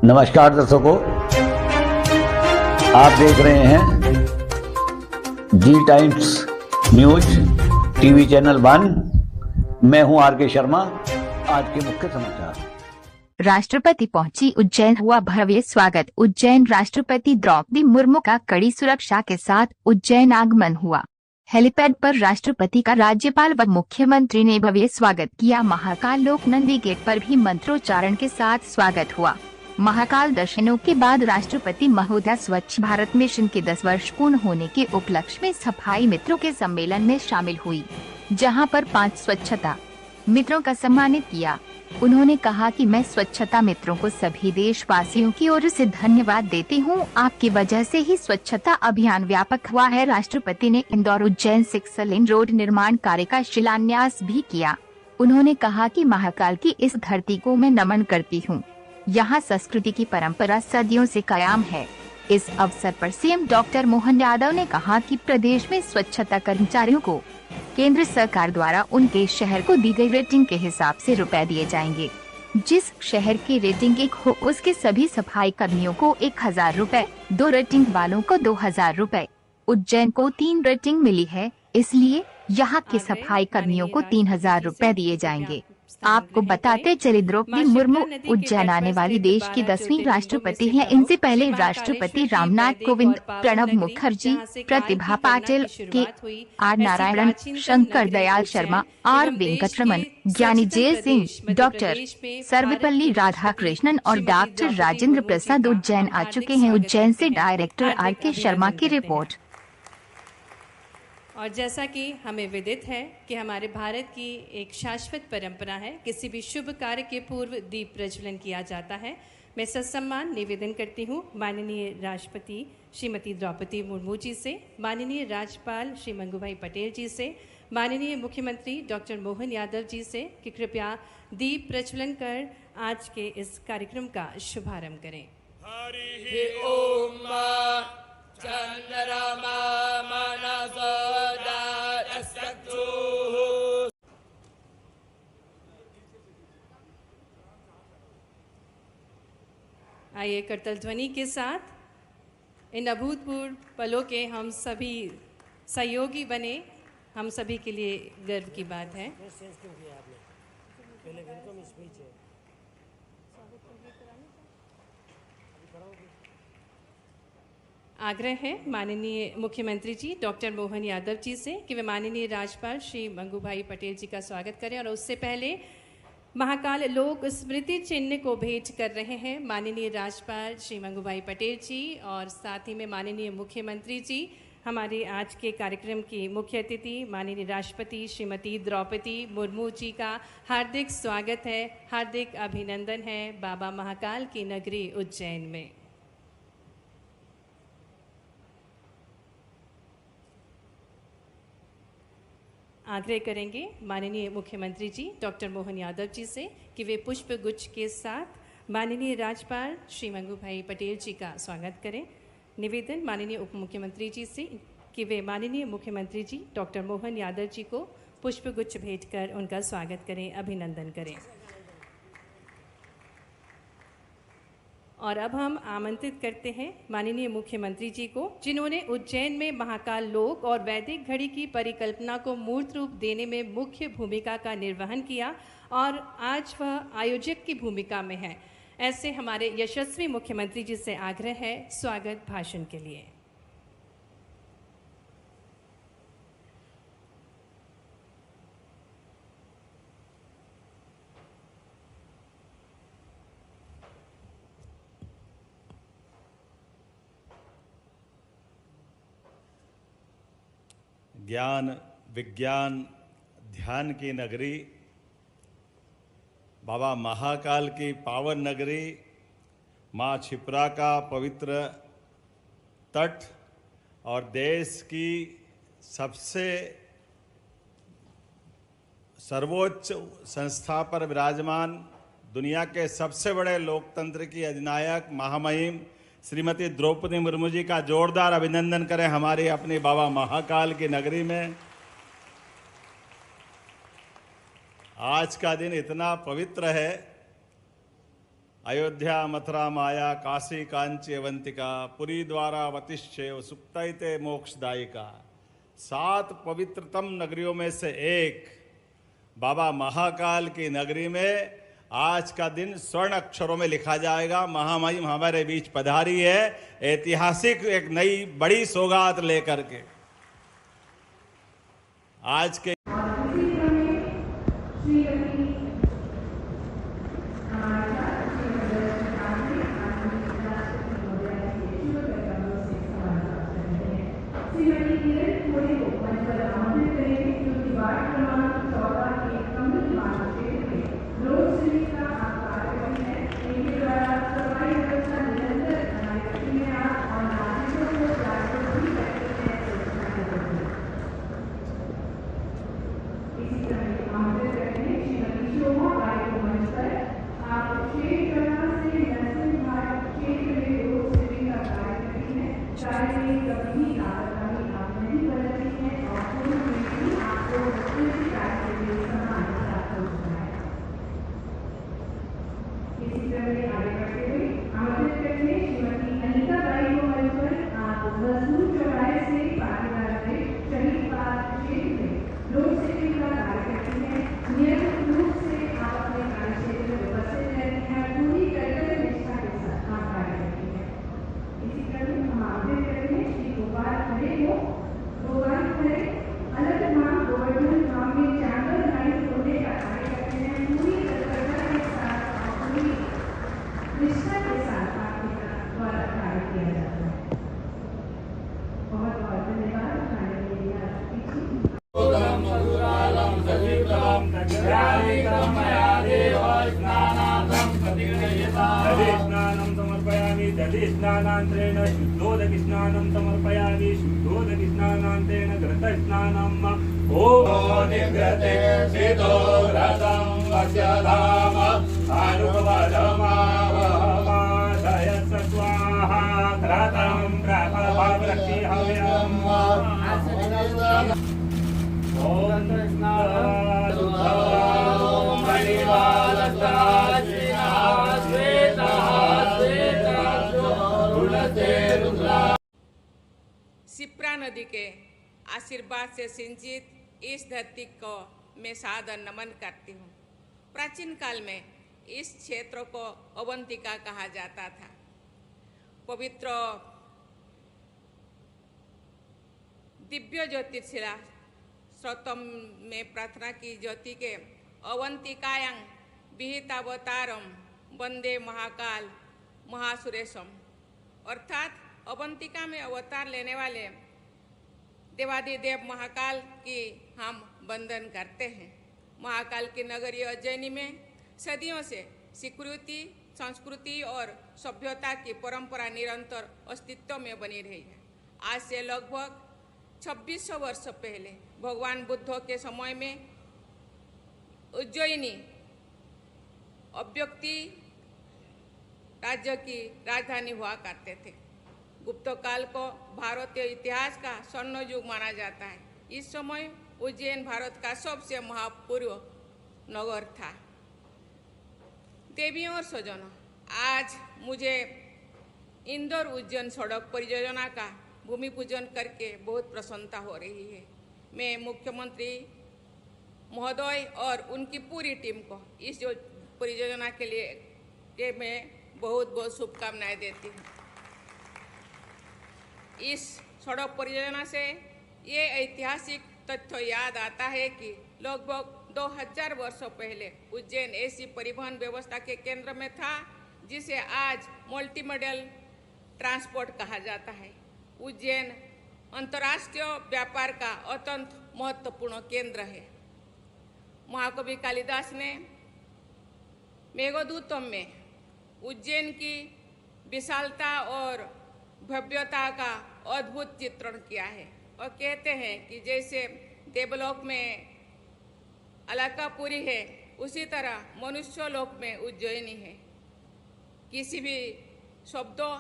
नमस्कार दर्शकों, आप देख रहे हैं जी टाइम्स न्यूज टीवी चैनल 1। मैं हूं आर के शर्मा। आज के मुख्य समाचार। राष्ट्रपति पहुंची उज्जैन, हुआ भव्य स्वागत। उज्जैन राष्ट्रपति द्रौपदी मुर्मू का कड़ी सुरक्षा के साथ उज्जैन आगमन हुआ। हेलीपैड पर राष्ट्रपति का राज्यपाल व मुख्यमंत्री ने भव्य स्वागत किया। महाकाल लोक नंदी गेट पर भी मंत्रोच्चारण के साथ स्वागत हुआ। महाकाल दर्शनों के बाद राष्ट्रपति महोदया स्वच्छ भारत मिशन के 10 वर्ष पूर्ण होने के उपलक्ष्य में सफाई मित्रों के सम्मेलन में शामिल हुई, जहां पर 5 स्वच्छता मित्रों का सम्मानित किया। उन्होंने कहा कि मैं स्वच्छता मित्रों को सभी देशवासियों की ओर से धन्यवाद देती हूं। आपकी वजह से ही स्वच्छता अभियान व्यापक हुआ है। राष्ट्रपति ने इंदौर उज्जैन 6 लेन रोड निर्माण कार्य का शिलान्यास भी किया। उन्होंने कहा कि महाकाल की इस धरती को मैं नमन करती हूं। यहाँ संस्कृति की परंपरा सदियों से कायम है। इस अवसर पर सीएम डॉक्टर मोहन यादव ने कहा कि प्रदेश में स्वच्छता कर्मचारियों को केंद्र सरकार द्वारा उनके शहर को दी गई रेटिंग के हिसाब से रुपए दिए जाएंगे। जिस शहर की रेटिंग 1 हो उसके सभी सफाई कर्मियों को 1000 रुपए, 2 रेटिंग वालों को 2000 रुपए। उज्जैन को 3 रेटिंग मिली है, इसलिए यहाँ के सफाई कर्मियों को 3000 रुपए दिए जाएंगे। आपको बताते चले, द्रौपदी मुर्मू उज्जैन आने वाली देश की 10वीं राष्ट्रपति हैं। इनसे पहले राष्ट्रपति रामनाथ कोविंद, प्रणब मुखर्जी, प्रतिभा पाटिल, के आर नारायणन, शंकर दयाल शर्मा, आर वेंकटरमन, ज्ञानी जय सिंह, डॉक्टर सर्वपल्ली राधाकृष्णन और डॉक्टर राजेंद्र प्रसाद उज्जैन आ चुके हैं। उज्जैन से डायरेक्टर आर के शर्मा की रिपोर्ट। और जैसा कि हमें विदित है कि हमारे भारत की एक शाश्वत परंपरा है, किसी भी शुभ कार्य के पूर्व दीप प्रज्वलन किया जाता है। मैं सत्सम्मान निवेदन करती हूँ माननीय राष्ट्रपति श्रीमती द्रौपदी मुर्मू जी से, माननीय राज्यपाल श्री मंगूभाई पटेल जी से, माननीय मुख्यमंत्री डॉक्टर मोहन यादव जी से कि कृपया दीप प्रज्वलन कर आज के इस कार्यक्रम का शुभारंभ करें। हरि ओम चंद्रमा आइए करतल ध्वनि के साथ इन अभूतपूर्व पलों के हम सभी सहयोगी बने, हम सभी के लिए गर्व की बात है। आग्रह है माननीय मुख्यमंत्री जी डॉक्टर मोहन यादव जी से कि वे माननीय राज्यपाल श्री मंगूभाई पटेल जी का स्वागत करें और उससे पहले महाकाल लोक स्मृति चिन्ह को भेंट कर रहे हैं माननीय राज्यपाल श्री मंगूभाई पटेल जी और साथ ही में माननीय मुख्यमंत्री जी। हमारे आज के कार्यक्रम की मुख्य अतिथि माननीय राष्ट्रपति श्रीमती द्रौपदी मुर्मू जी का हार्दिक स्वागत है, हार्दिक अभिनंदन है बाबा महाकाल की नगरी उज्जैन में। आग्रह करेंगे माननीय मुख्यमंत्री जी डॉक्टर मोहन यादव जी से कि वे पुष्प गुच्छ के साथ माननीय राज्यपाल श्री मंगूभाई पटेल जी का स्वागत करें। निवेदन माननीय उप मुख्यमंत्री जी से कि वे माननीय मुख्यमंत्री जी डॉक्टर मोहन यादव जी को पुष्प गुच्छ भेंट कर उनका स्वागत करें, अभिनंदन करें। और अब हम आमंत्रित करते हैं माननीय मुख्यमंत्री जी को, जिन्होंने उज्जैन में महाकाल लोक और वैदिक घड़ी की परिकल्पना को मूर्त रूप देने में मुख्य भूमिका का निर्वहन किया और आज वह आयोजक की भूमिका में है। ऐसे हमारे यशस्वी मुख्यमंत्री जी से आग्रह है स्वागत भाषण के लिए। ज्ञान विज्ञान ध्यान की नगरी, बाबा महाकाल की पावन नगरी, माँ क्षिप्रा का पवित्र तट और देश की सबसे सर्वोच्च संस्था पर विराजमान, दुनिया के सबसे बड़े लोकतंत्र की अधिनायक महामहिम श्रीमती द्रौपदी मुर्मू जी का जोरदार अभिनंदन करें हमारी अपनी बाबा महाकाल की नगरी में। आज का दिन इतना पवित्र है, अयोध्या मथुरा माया काशी कांची अवंतिका पुरी द्वारा वतिश्चैव सुप्तैते मोक्षदायिका। 7 पवित्रतम नगरियों में से एक बाबा महाकाल की नगरी में आज का दिन स्वर्ण अक्षरों में लिखा जाएगा। महामहिम हमारे बीच पधारी है, ऐतिहासिक एक नई बड़ी सौगात लेकर के। आज के दधिस्नानं समर्पयामि। दधिस्नानान्तरेण शुद्धोदकस्नानं समर्पयामि। शुद्धोदकस्नानान्तरेण घृतस्नानम्। ॐ निगते सितो रसं वस्यधाम अनुपदमावहमादय स्वाहा। घृतं प्रभवृक्षिहव्यम्। ॐ शिप्रा नदी के आशीर्वाद से सिंचित इस धरती को मैं सादर नमन करती हूँ। प्राचीन काल में इस क्षेत्र को अवंतिका कहा जाता था। पवित्र दिव्य ज्योतिर्शिला स्रोतम में प्रार्थना की ज्योति के अवंतिकायां विहितावतारम वंदे महाकाल महासुरेशम, अर्थात अवंतिका में अवतार लेने वाले देवादिदेव महाकाल की हम वंदन करते हैं। महाकाल की नगरी उज्जैनी में सदियों से स्वीकृति, संस्कृति और सभ्यता की परंपरा निरंतर अस्तित्व में बनी रही है। आज से लगभग 2600 वर्ष पहले भगवान बुद्ध के समय में उज्जैनी अव्यक्ति राज्य की राजधानी हुआ करते थे। गुप्त काल को भारतीय इतिहास का स्वर्ण युग माना जाता है। इस समय उज्जैन भारत का सबसे महापूर्व नगर था। देवियों और स्वजनों, आज मुझे इंदौर उज्जैन सड़क परियोजना का भूमि पूजन करके बहुत प्रसन्नता हो रही है। मैं मुख्यमंत्री महोदय और उनकी पूरी टीम को इस परियोजना के लिए मैं बहुत बहुत शुभकामनाएं देती हूँ। इस सड़क परियोजना से ये ऐतिहासिक तथ्य याद आता है कि लगभग 2000 वर्षों पहले उज्जैन ऐसी परिवहन व्यवस्था के केंद्र में था जिसे आज मल्टीमोडल ट्रांसपोर्ट कहा जाता है। उज्जैन अंतर्राष्ट्रीय व्यापार का अत्यंत महत्वपूर्ण केंद्र है। महाकवि कालिदास ने मेघदूतम में उज्जैन की विशालता और भव्यता का अद्भुत चित्रण किया है और कहते हैं कि जैसे देवलोक में अलकापुरी है, उसी तरह मनुष्य लोक में उज्जैनी है। किसी भी शब्दों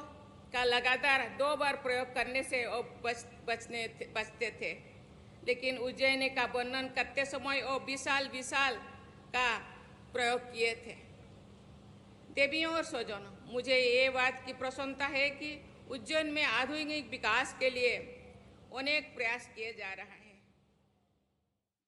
का लगातार 2 बार प्रयोग करने से वो बचते थे, लेकिन उज्जैनी का वर्णन करते समय वो विशाल का प्रयोग किए थे। देवियों और स्वजनों, मुझे ये बात की प्रसन्नता है कि उज्जैन में आधुनिक विकास के लिए अनेक प्रयास किए जा रहे हैं।